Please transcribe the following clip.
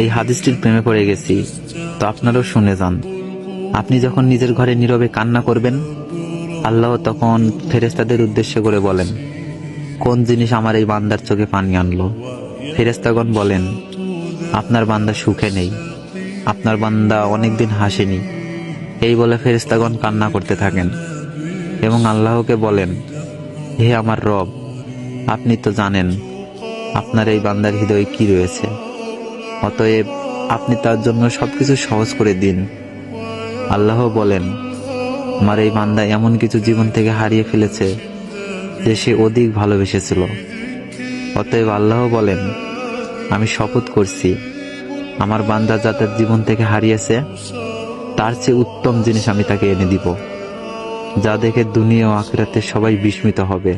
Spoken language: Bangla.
এই হাদিসটির প্রেমে পড়ে গেছি, তো আপনারাও শুনে যান। আপনি যখন নিজের ঘরে নীরবে কান্না করবেন, আল্লাহ তখন ফেরেশতাদের উদ্দেশ্য করে বলেন, কোন জিনিস আমার এই বান্দার চোখে পানি আনলো? ফেরেশতাগণ বলেন, আপনার বান্দা সুখে নেই, আপনার বান্দা অনেকদিন হাসেনি। এই বলে ফেরেশতাগণ কান্না করতে থাকেন এবং আল্লাহকে বলেন, হে আমার রব, আপনি তো জানেন আপনার এই বান্দার হৃদয়ে কি রয়েছে, অতএব আপনি তার জন্য সবকিছু সহজ করে দিন। আল্লাহ বলেন, আমার এই বান্দা এমন কিছু জীবন থেকে হারিয়ে ফেলেছে যে সে অধিক ভালোবেসেছিল। অতএব আল্লাহ বলেন, আমি শপথ করছি, আমার বান্দা যা তার জীবন থেকে হারিয়েছে তার চেয়ে উত্তম জিনিস আমি তাকে এনে দিব, যা দেখে দুনিয়া ও আখিরাতে সবাই বিস্মিত হবে।